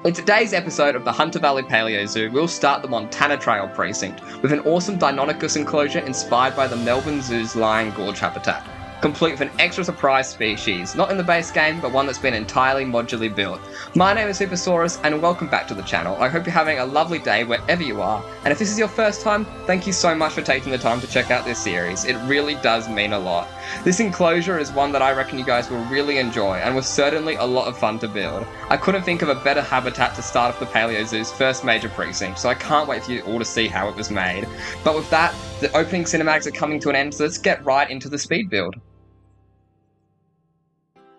In today's episode of the Hunter Valley PaleoZoo, we'll start the Montana Trail precinct with an awesome Deinonychus Enclosure inspired by the Melbourne Zoo's Lion Gorge habitat, complete with an extra surprise species, not in the base game, but one that's been entirely modularly built. My name is Supersaurus, and welcome back to the channel. I hope you're having a lovely day wherever you are, and if this is your first time, thank you so much for taking the time to check out this series. It really does mean a lot. This enclosure is one that I reckon you guys will really enjoy, and was certainly a lot of fun to build. I couldn't think of a better habitat to start off the PaleoZoo's first major precinct, so I can't wait for you all to see how it was made. But with that, the opening cinematics are coming to an end, so let's get right into the speed build.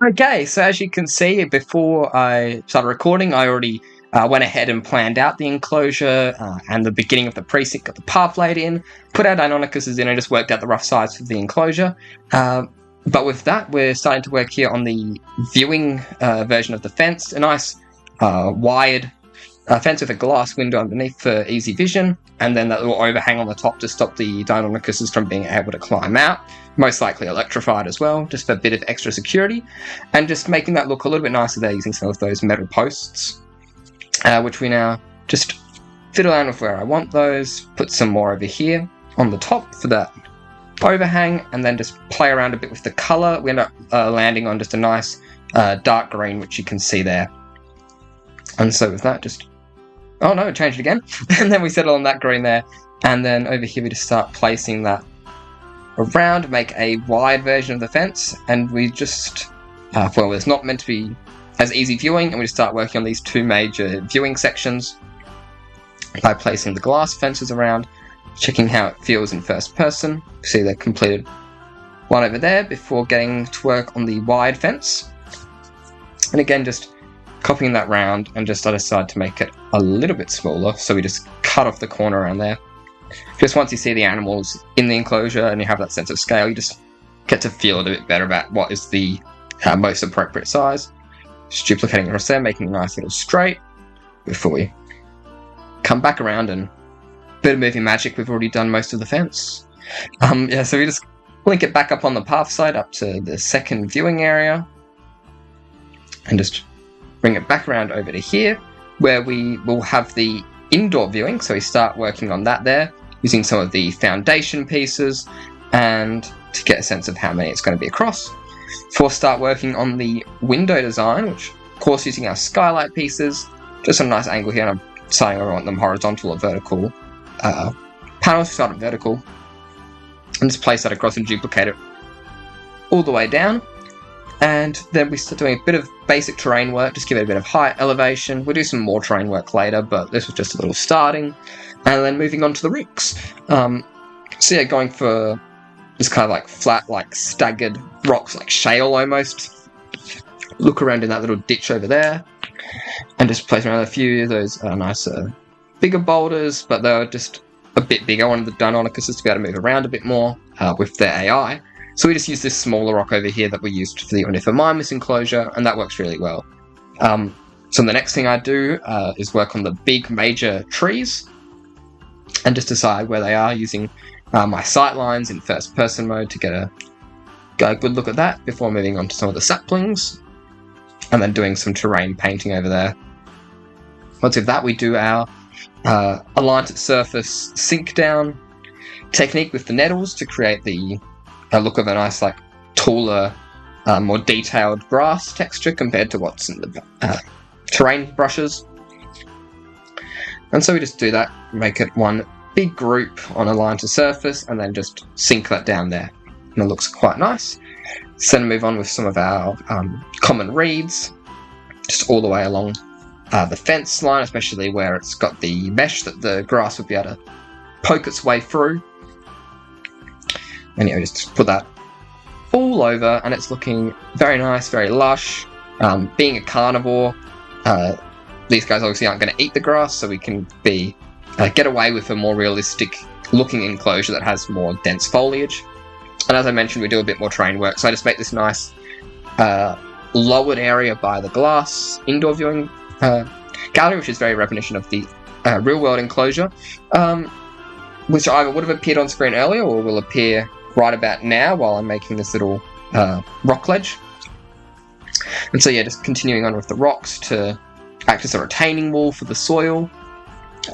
Okay, so as you can see, before I started recording, I already went ahead and planned out the enclosure and the beginning of the precinct, got the path laid in, put our Deinonychuses in and just worked out the rough size for the enclosure. But with that, we're starting to work here on the viewing version of the fence, a nice wired fence with a glass window underneath for easy vision, and then that little overhang on the top to stop the Deinonychuses from being able to climb out. Most likely electrified as well, just for a bit of extra security, and just making that look a little bit nicer there using some of those metal posts, which we now just fiddle around with where I want those, put some more over here on the top for that overhang, and then just play around a bit with the colour. We end up landing on just a nice dark green, which you can see there. And so with that, just... oh no, it changed again. And then we settle on that green there, and then over here we just start placing that around, make a wide version of the fence, and we just, well, it's not meant to be as easy viewing, and we just start working on these two major viewing sections by placing the glass fences around, checking how it feels in first person. See, they're completed one over there before getting to work on the wide fence. And again, just copying that round, and just I decided to make it a little bit smaller, so we just cut off the corner around there. Just once you see the animals in the enclosure and you have that sense of scale, you just get to feel a bit better about what is the most appropriate size. Just duplicating across there, making a nice little straight before we come back around, and a bit of moving magic, we've already done most of the fence. Yeah, so we just link it back up on the path side up to the second viewing area, and just bring it back around over to here, where we will have the indoor viewing. So we start working on that there, using some of the foundation pieces, and to get a sense of how many it's going to be across. Before start working on the window design, which of course using our skylight pieces, just a nice angle here, and I'm deciding whether I want them horizontal or vertical panels. Start at vertical, and just place that across and duplicate it all the way down. And then we start doing a bit of basic terrain work, just give it a bit of height, elevation. We'll do some more terrain work later, but this was just a little starting. And then moving on to the rocks. So yeah, going for this kind of like flat, like staggered rocks, like shale almost. Look around in that little ditch over there, and just place around a few of those nicer, bigger boulders, but they're just a bit bigger. I wanted the Deinonychuses to be able to move around a bit more with their AI. So we just use this smaller rock over here that we used for the Onyphomymus enclosure, and that works really well. So the next thing I do is work on the big major trees, and just decide where they are using my sight lines in first person mode to get a good look at that before moving on to some of the saplings, and then doing some terrain painting over there. Once with that, we do our aligned surface sink down technique with the nettles to create the look of a nice, like, taller, more detailed grass texture compared to what's in the terrain brushes. And so we just do that, make it one big group on a line to surface, and then just sink that down there. And it looks quite nice. So then move on with some of our common reeds, just all the way along the fence line, especially where it's got the mesh that the grass would be able to poke its way through. And yeah, just put that all over, and it's looking very nice, very lush. Being a carnivore, these guys obviously aren't going to eat the grass, so we can get away with a more realistic looking enclosure that has more dense foliage. And as I mentioned, we do a bit more terrain work, so I just make this nice lowered area by the glass indoor viewing gallery, which is very reminiscent of the real world enclosure, which either would have appeared on screen earlier or will appear right about now while I'm making this little rock ledge. And so yeah, just continuing on with the rocks to act as a retaining wall for the soil,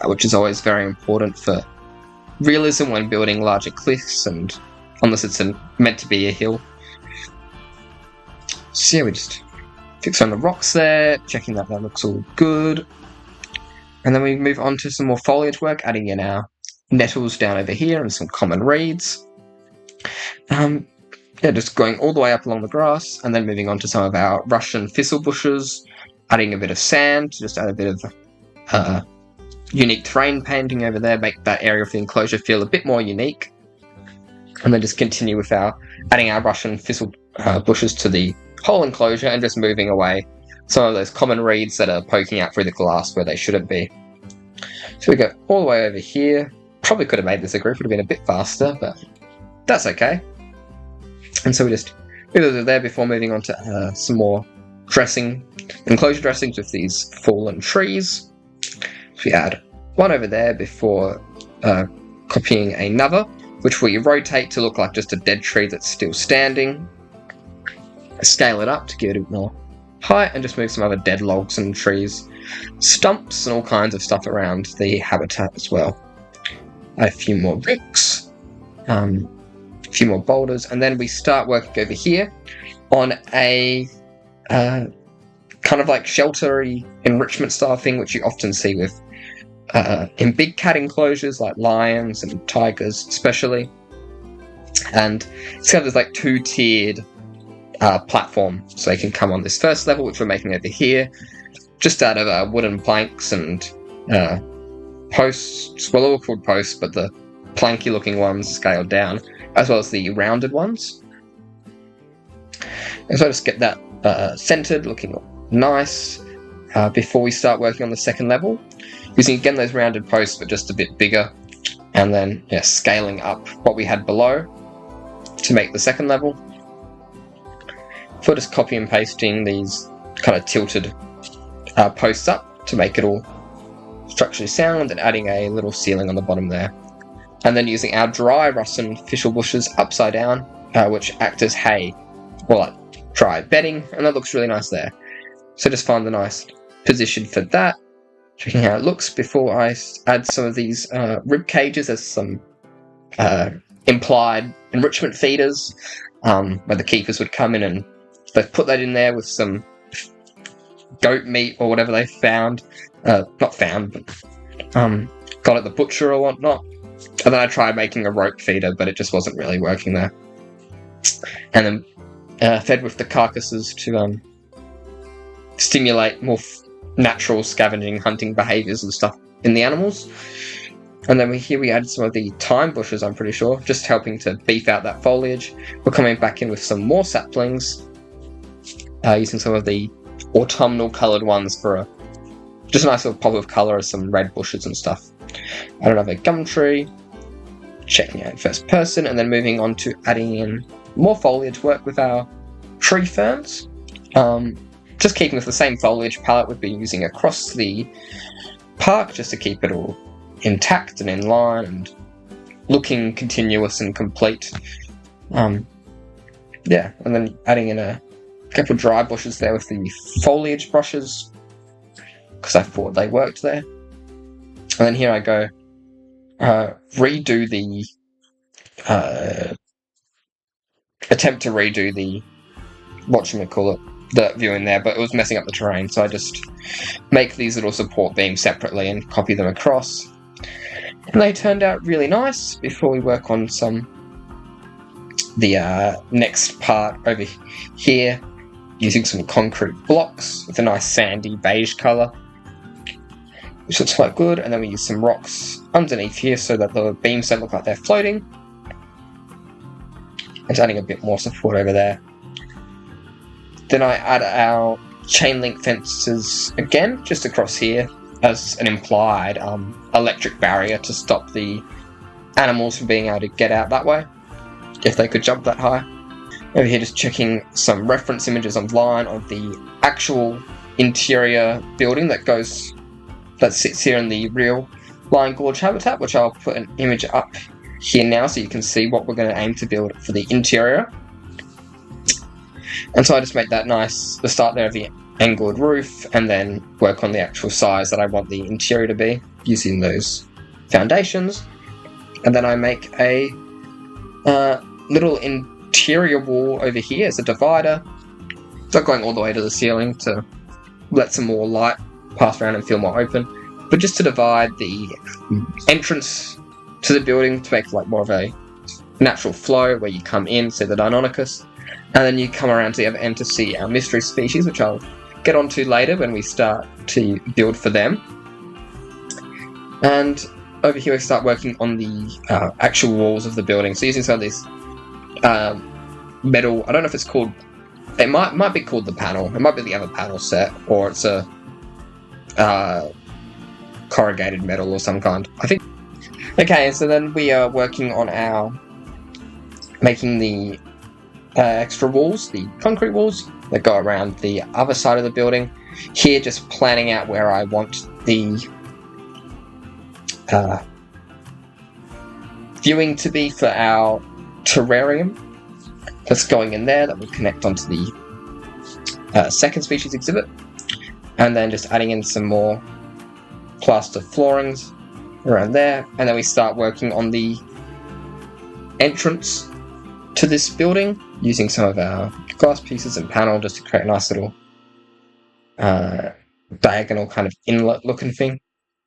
which is always very important for realism when building larger cliffs, and unless it's meant to be a hill. So yeah, we just fix on the rocks there, checking that looks all good. And then we move on to some more foliage work, adding in our nettles down over here and some common reeds. Yeah, just going all the way up along the grass, and then moving on to some of our Russian thistle bushes, adding a bit of sand to just add a bit of unique terrain painting over there, make that area of the enclosure feel a bit more unique. And then just continue with adding our Russian thistle bushes to the whole enclosure, and just moving away some of those common reeds that are poking out through the glass where they shouldn't be. So we go all the way over here. Probably could have made this a group, would have been a bit faster, but that's okay. And so we just move over there before moving on to some more enclosure dressings with these fallen trees. So we add one over there before copying another, which we rotate to look like just a dead tree that's still standing. Scale it up to give it a bit more height, and just move some other dead logs and trees, stumps and all kinds of stuff around the habitat as well. A few more bricks, a few more boulders, and then we start working over here on a kind of like sheltery enrichment style thing, which you often see with in big cat enclosures like lions and tigers especially. And it's got this like two-tiered platform, so they can come on this first level, which we're making over here, just out of wooden planks and posts. Well, all called posts, but the planky looking ones scaled down, as well as the rounded ones. And so I just get that centered, looking nice, before we start working on the second level, using again those rounded posts but just a bit bigger, and then scaling up what we had below to make the second level. So just copy and pasting these kind of tilted posts up to make it all structurally sound, and adding a little ceiling on the bottom there. And then using our dry Russian thistle bushes upside down, which act as hay, or like dry bedding, and that looks really nice there. So just find the nice position for that, checking how it looks before I add some of these rib cages as some implied enrichment feeders, where the keepers would come in, and they've put that in there with some goat meat or whatever they found. Not found, but got at the butcher or whatnot. And then I tried making a rope feeder, but it just wasn't really working there. And then fed with the carcasses to stimulate more natural scavenging, hunting behaviours and stuff in the animals. And then here we added some of the thyme bushes, I'm pretty sure, just helping to beef out that foliage. We're coming back in with some more saplings, using some of the autumnal coloured ones for just a nice little pop of colour, as some red bushes and stuff. Add another gum tree, checking out first person, and then moving on to adding in more foliage work with our tree ferns. Just keeping with the same foliage palette we've been using across the park, just to keep it all intact and in line and looking continuous and complete. And then adding in a couple of dry bushes there with the foliage brushes, because I thought they worked there. And then here I go, attempt to redo the, the view in there, but it was messing up the terrain, so I just make these little support beams separately and copy them across. And they turned out really nice before we work on the next part over here, using some concrete blocks with a nice sandy beige colour, which looks quite good. And then we use some rocks underneath here so that the beams don't look like they're floating. And just adding a bit more support over there. Then I add our chain link fences again, just across here, as an implied electric barrier to stop the animals from being able to get out that way, if they could jump that high. Over here just checking some reference images online of the actual interior building that sits here in the real Lion Gorge habitat, which I'll put an image up here now so you can see what we're going to aim to build for the interior. And so I just made that nice, the start there of the angled roof, and then work on the actual size that I want the interior to be using those foundations. And then I make a little interior wall over here as a divider. It's not going all the way to the ceiling to let some more light pass around and feel more open, but just to divide the entrance to the building to make like more of a natural flow where you come in, see the Deinonychus, and then you come around to the other end to see our mystery species, which I'll get onto later when we start to build for them. And over here we start working on the actual walls of the building. So using some of this metal, I don't know if it's called, it might be called the panel, it might be the other panel set, or it's a corrugated metal or some kind, I think. Okay, so then we are working on making the extra walls, the concrete walls that go around the other side of the building. Here, just planning out where I want the viewing to be for our terrarium that's going in there, that will connect onto the second species exhibit, and then just adding in some more plaster floorings around there, and then we start working on the entrance to this building using some of our glass pieces and panel just to create a nice little diagonal kind of inlet looking thing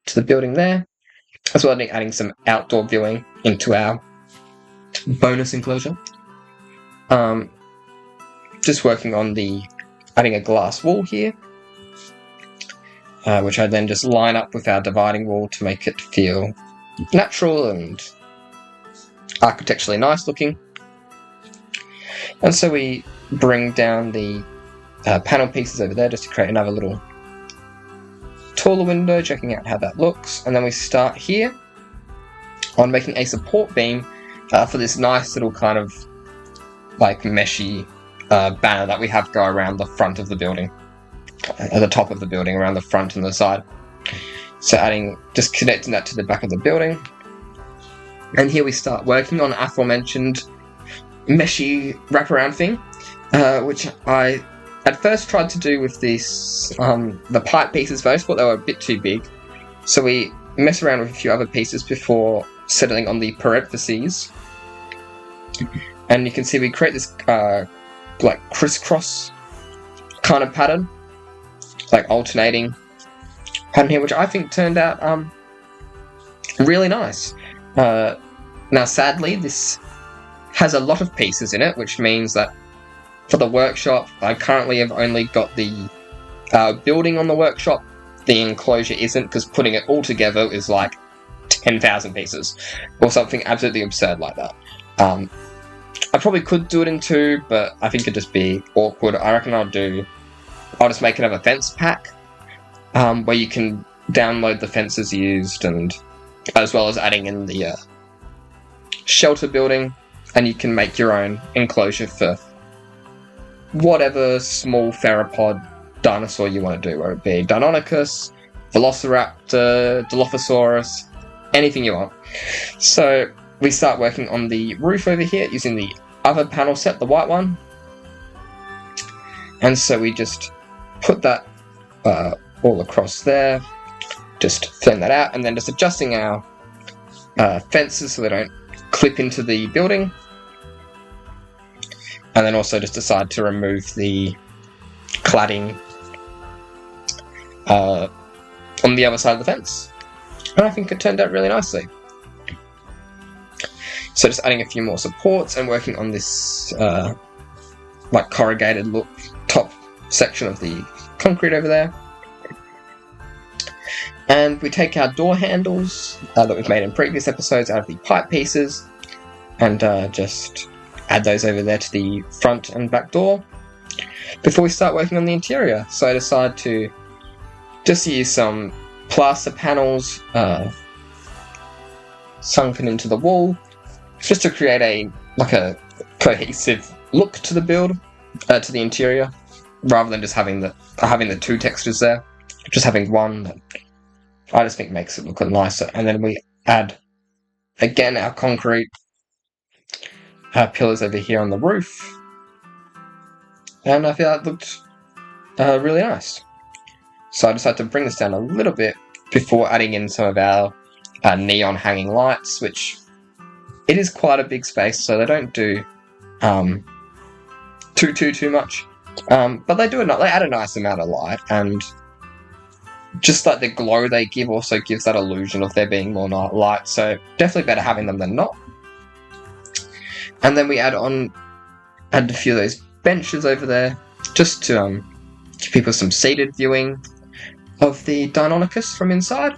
to the building there, as well as adding some outdoor viewing into our bonus enclosure. Just working on adding a glass wall here, which I then just line up with our dividing wall to make it feel natural and architecturally nice looking. And so we bring down the panel pieces over there just to create another little taller window, checking out how that looks. And then we start here on making a support beam for this nice little kind of like meshy banner that we have go around the front of the building, at the top of the building, around the front and the side. So just connecting that to the back of the building. And here we start working on aforementioned meshy wraparound thing, which I at first tried to do with the pipe pieces first, but they were a bit too big. So we mess around with a few other pieces before settling on the parentheses. And you can see we create this like crisscross kind of pattern, like alternating pattern here, which I think turned out really nice. Now sadly this has a lot of pieces in it, which means that for the workshop I currently have only got the building on the workshop. The enclosure isn't, because putting it all together is like 10,000 pieces or something absolutely absurd like that. I probably could do it in two, but I think it'd just be awkward. I reckon I'll just make another fence pack where you can download the fences used, and as well as adding in the shelter building, and you can make your own enclosure for whatever small theropod dinosaur you want to do, whether it be Deinonychus, Velociraptor, Dilophosaurus, anything you want. So we start working on the roof over here using the other panel set, the white one. And so we just put that all across there, just filling that out, and then just adjusting our fences so they don't clip into the building. And then also just decide to remove the cladding on the other side of the fence. And I think it turned out really nicely. So just adding a few more supports and working on this like corrugated look top section of the concrete over there. And we take our door handles that we've made in previous episodes out of the pipe pieces and just add those over there to the front and back door before we start working on the interior. So I decided to just use some plaster panels sunken into the wall, just to create a cohesive look to the build, to the interior, rather than just having the two textures there. Just having one that I just think makes it look nicer. And then we add again our concrete pillars over here on the roof, and I feel that really nice. So I decided to bring this down a little bit before adding in some of our neon hanging lights, which it is quite a big space, so they don't do too much. But they add a nice amount of light, and just like the glow they give also gives that illusion of there being more night light, so definitely better having them than not. And then we add a few of those benches over there, just to give people some seated viewing of the Deinonychus from inside.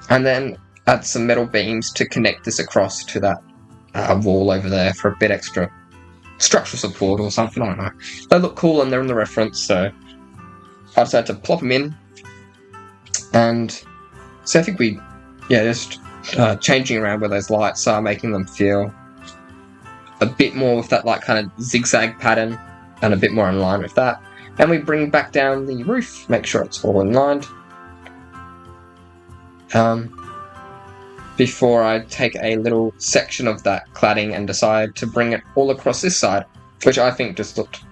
And then add some metal beams to connect this across to that wall over there for a bit extra structural support or something, I don't know. They look cool and they're in the reference, so I decided to plop them in. And so I think just changing around where those lights are, making them feel a bit more with that like kind of zigzag pattern and a bit more in line with that. And we bring back down the roof, make sure it's all in line. Before I take a little section of that cladding and decide to bring it all across this side, which I think just looked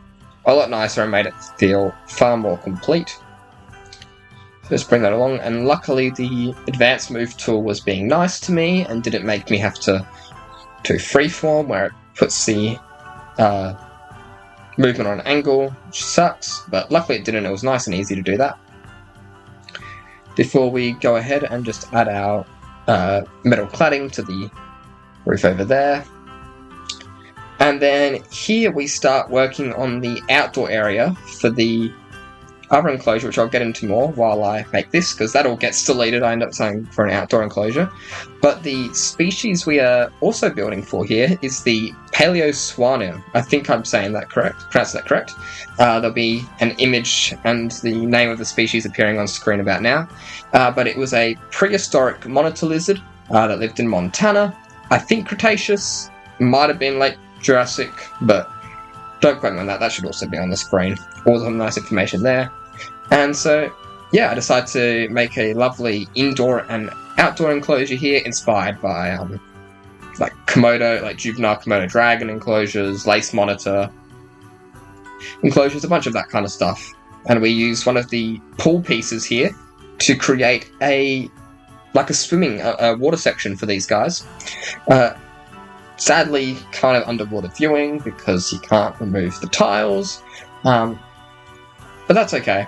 a lot nicer and made it feel far more complete. Just bring that along, and luckily the advanced move tool was being nice to me and didn't make me have to do freeform where it puts the movement on an angle, which sucks, but luckily it didn't. It was nice and easy to do that. Before we go ahead and just add our metal cladding to the roof over there. And then here we start working on the outdoor area for the other enclosure, which I'll get into more while I make this, because that all gets deleted. I end up saying for an outdoor enclosure. But the species we are also building for here is the Palaeosaniwa. I think I'm saying that correct, pronounced that correct. There'll be an image and the name of the species appearing on screen about now. But it was a prehistoric monitor lizard that lived in Montana. I think Cretaceous, might have been late Jurassic, but don't quote me on that. That should also be on the screen. All the nice information there. And so, yeah, I decided to make a lovely indoor and outdoor enclosure here, inspired by like Komodo, like juvenile Komodo dragon enclosures, lace monitor enclosures, a bunch of that kind of stuff. And we used one of the pool pieces here to create a swimming water section for these guys. Sadly, kind of underwater viewing because you can't remove the tiles, but that's okay.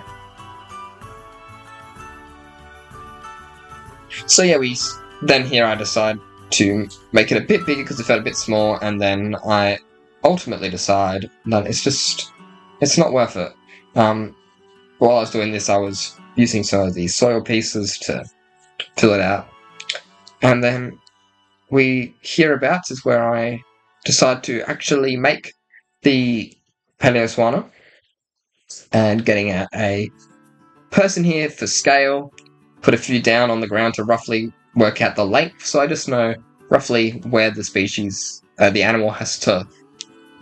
So yeah, I decide to make it a bit bigger because it felt a bit small, and then I ultimately decide that it's not worth it. While I was doing this, I was using some of these soil pieces to fill it out, and then hereabouts is where I decide to actually make the Palaeosaniwa, and getting out a person here for scale, put a few down on the ground to roughly work out the length, so I just know roughly where the species, the animal has to,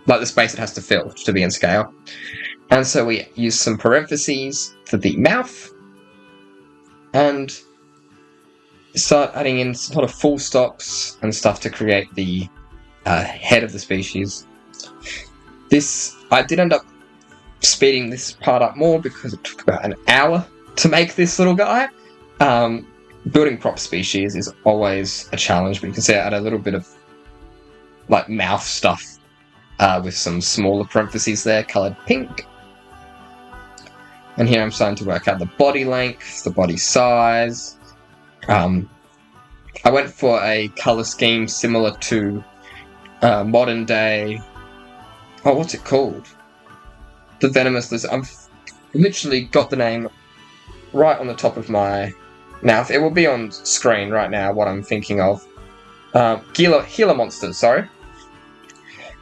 like the space it has to fill to be in scale. And so we use some parentheses for the mouth, and start adding in sort of full stops and stuff to create the head of the species. I did end up speeding this part up more because it took about an hour to make this little guy. Building prop species is always a challenge, but you can see I add a little bit of like mouth stuff with some smaller parentheses there, coloured pink. And here I'm starting to work out the body length, the body size. I went for a colour scheme similar to modern day... Oh, what's it called? The venomous lizard. I've literally got the name right on the top of my mouth. It will be on screen right now, what I'm thinking of. Gila monsters, sorry.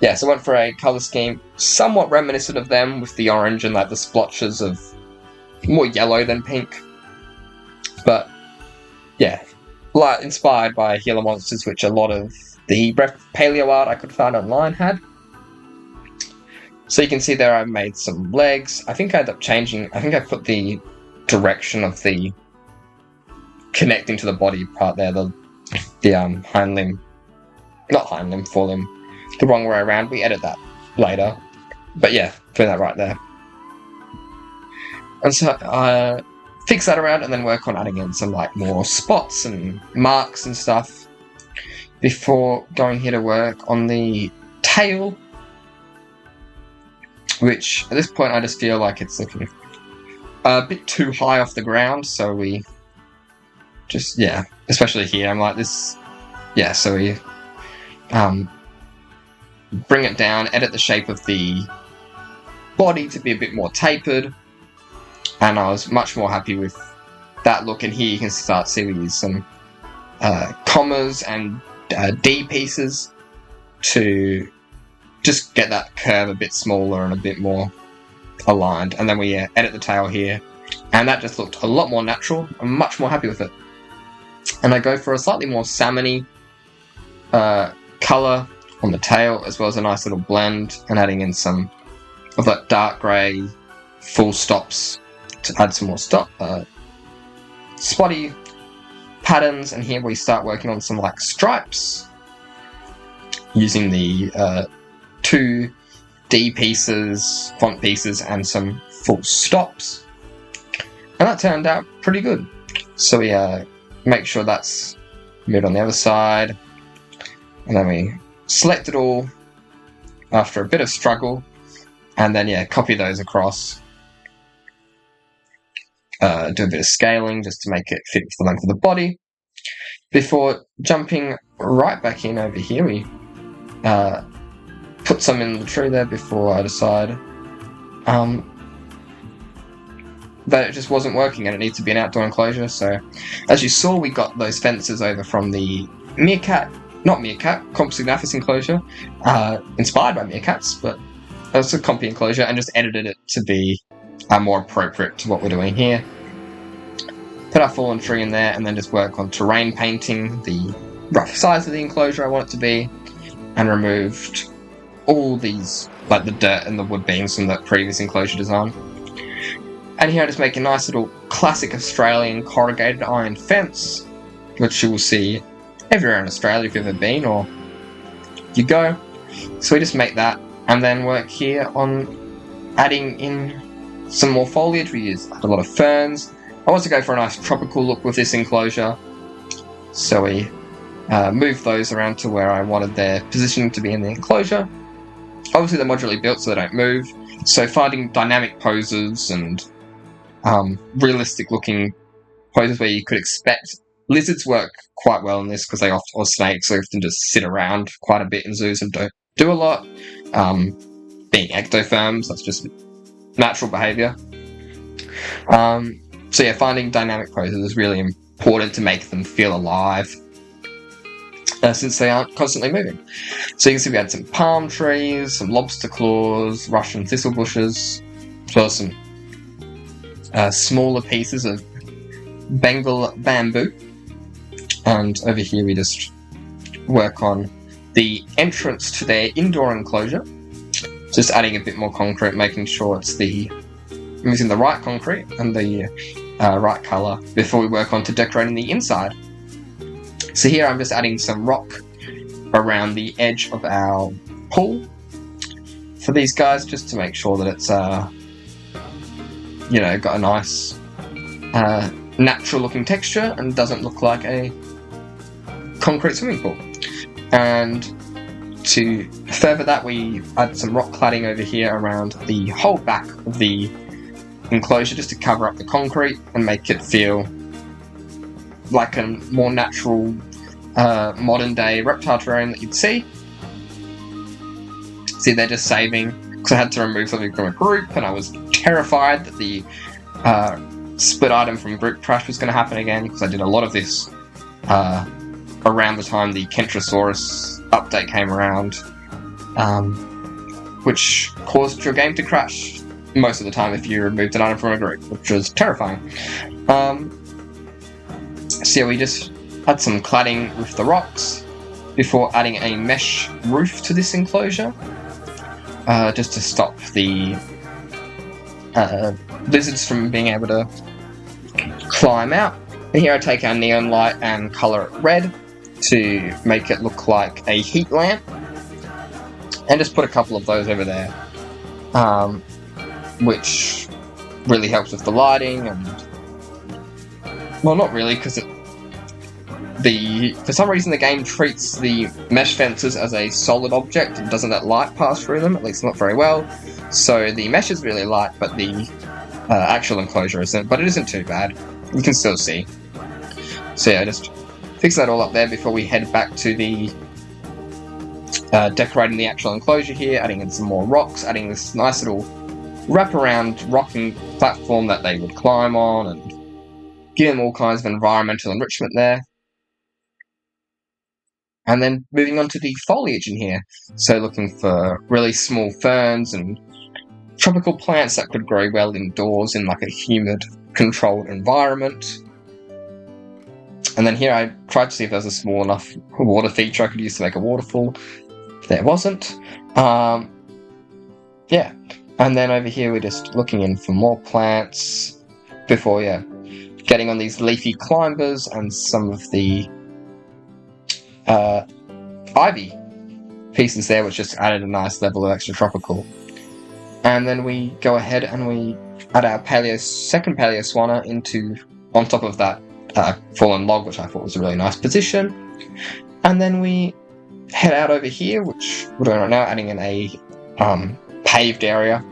Yeah, so I went for a colour scheme somewhat reminiscent of them, with the orange and like the splotches of more yellow than pink. But yeah, inspired by Gila monsters, which a lot of the paleo art I could find online had. So you can see there I've made some legs. I think I ended up changing, I think I put the direction of the connecting to the body part there, the hind limb, not hind limb, forelimb, the wrong way around. We edit that later. But yeah, put that right there. And so I fix that around and then work on adding in some like more spots and marks and stuff before going here to work on the tail, which at this point I just feel like it's looking a bit too high off the ground, so we just, yeah, especially here, I'm like this, yeah, so we bring it down, edit the shape of the body to be a bit more tapered, and I was much more happy with that look. And here you can start see we use some commas and D pieces to just get that curve a bit smaller and a bit more aligned. And then we edit the tail here, and that just looked a lot more natural. I'm much more happy with it. And I go for a slightly more salmon-y colour on the tail, as well as a nice little blend, and adding in some of that dark grey full stops to add some more spotty patterns. And here we start working on some like stripes using the 2 D pieces, font pieces, and some full stops, and that turned out pretty good. So we make sure that's moved on the other side, and then we select it all after a bit of struggle, and then copy those across, do a bit of scaling just to make it fit for the length of the body before jumping right back in over here. We put some in the tree there before I decide that it just wasn't working and it needs to be an outdoor enclosure. So as you saw, we got those fences over from the Compsognathus enclosure, inspired by meerkats, but it's a compy enclosure, and just edited it to be more appropriate to what we're doing here. Put our fallen tree in there, and then just work on terrain painting the rough size of the enclosure I want it to be, and removed all these, like the dirt and the wood beams from the previous enclosure design. And here I just make a nice little classic Australian corrugated iron fence, which you will see everywhere in Australia if you've ever been or you go. So we just make that, and then work here on adding in some more foliage. We use a lot of ferns. I want to go for a nice tropical look with this enclosure, so we move those around to where I wanted their positioning to be in the enclosure. Obviously they're modularly built so they don't move, so finding dynamic poses and realistic looking poses where you could expect lizards work quite well in this, because they or snakes often just sit around quite a bit in zoos and don't do a lot. Being ectotherms, that's just natural behaviour. So finding dynamic poses is really important to make them feel alive, since they aren't constantly moving. So you can see we had some palm trees, some lobster claws, Russian thistle bushes, as well as some smaller pieces of Bengal bamboo. And over here we just work on the entrance to their indoor enclosure, just adding a bit more concrete, making sure it's using the right concrete and the right colour before we work on to decorating the inside. So here I'm just adding some rock around the edge of our pool for these guys, just to make sure that it's got a nice natural looking texture and doesn't look like a concrete swimming pool. And to further that, we add some rock cladding over here around the whole back of the enclosure, just to cover up the concrete and make it feel like a more natural modern day reptile terrarium that you'd see. See, they're just saving, because I had to remove something from a group and I was terrified that the split item from group trash was going to happen again, because I did a lot of this around the time the Kentrosaurus update came around, which caused your game to crash most of the time if you removed an item from a group, which was terrifying. So we just add some cladding with the rocks before adding a mesh roof to this enclosure, just to stop the lizards from being able to climb out. And here I take our neon light and colour it red to make it look like a heat lamp, and just put a couple of those over there, which really helps with the lighting, and well, not really, because for some reason the game treats the mesh fences as a solid object and doesn't let light pass through them, at least not very well. So the mesh is really light, but the actual enclosure isn't. But it isn't too bad. You can still see. So yeah, just fix that all up there before we head back to the decorating the actual enclosure here, adding in some more rocks, adding this nice little wraparound rocking platform that they would climb on, and give them all kinds of environmental enrichment there. And then moving on to the foliage in here. So looking for really small ferns and tropical plants that could grow well indoors in like a humid, controlled environment. And then here I tried to see if there was a small enough water feature I could use to make a waterfall. There wasn't. Yeah. And then over here we're just looking in for more plants before, getting on these leafy climbers and some of the ivy pieces there, which just added a nice level of extra tropical. And then we go ahead and we add our second Palaeosaniwa on top of that fallen log, which I thought was a really nice position. And then we head out over here, which we're doing right now, adding in a paved area.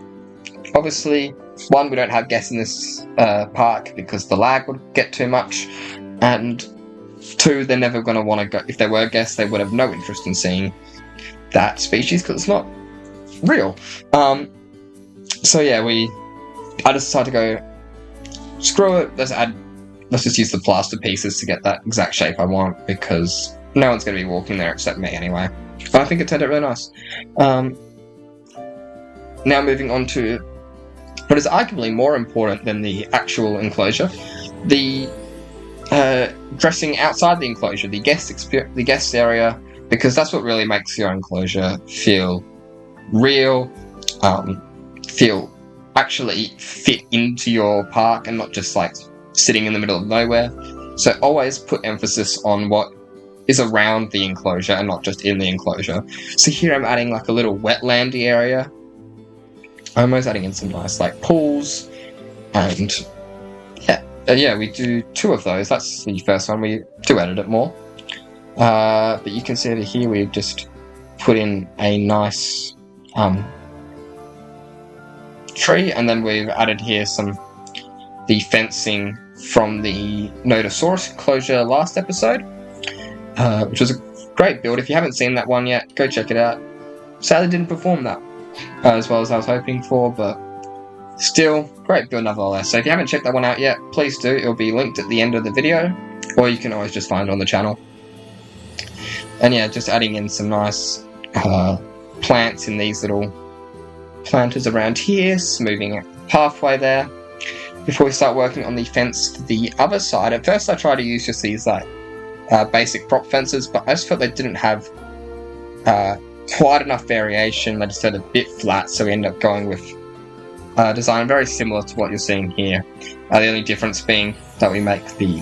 Obviously, one, we don't have guests in this park because the lag would get too much, and two, they're never going to want to go. If there were guests, they would have no interest in seeing that species because it's not real. So yeah, I just decided to go, screw it, let's just use the plaster pieces to get that exact shape I want, because no one's going to be walking there except me anyway. But I think it turned out really nice. Now moving on to what is arguably more important than the actual enclosure, the dressing outside the enclosure, the guest area, because that's what really makes your enclosure feel real, actually fit into your park and not just like sitting in the middle of nowhere. So always put emphasis on what is around the enclosure and not just in the enclosure. So here I'm adding like a little wetlandy area. I'm always adding in some nice like pools, and we do 2 of those. That's the first one. We do edit it more. But you can see over here we've just put in a nice tree, and then we've added here the fencing from the Deinonychus Enclosure last episode, which was a great build. If you haven't seen that one yet, go check it out. Sadly didn't perform that as well as I was hoping for, but still, great build nevertheless. So if you haven't checked that one out yet, please do. It'll be linked at the end of the video, or you can always just find it on the channel. And yeah, just adding in some nice plants in these little planters around here, smoothing out the pathway there. Before we start working on the fence to the other side, at first I tried to use just these like basic prop fences, but I just felt they didn't have quite enough variation. They just had a bit flat, so we ended up going with design very similar to what you're seeing here. The only difference being that we make the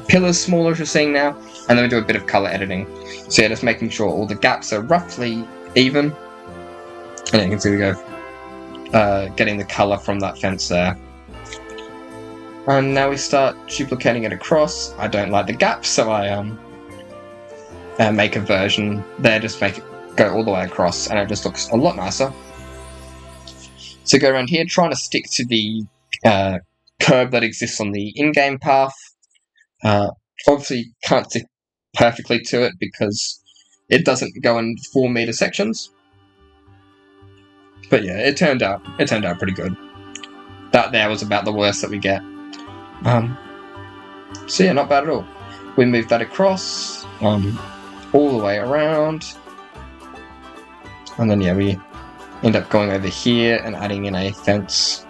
pillars smaller, as you're seeing now, and then we do a bit of color editing. So yeah, just making sure all the gaps are roughly even. And you can see we go getting the color from that fence there. And now we start duplicating it across. I don't like the gaps, so I make a version there, just make it go all the way across, and it just looks a lot nicer. So go around here, trying to stick to the curb that exists on the in-game path. Obviously can't stick perfectly to it because it doesn't go in 4-meter sections. But yeah, it turned out pretty good. That there was about the worst that we get. So yeah, not bad at all. We move that across, all the way around. And then yeah, we end up going over here and adding in a fence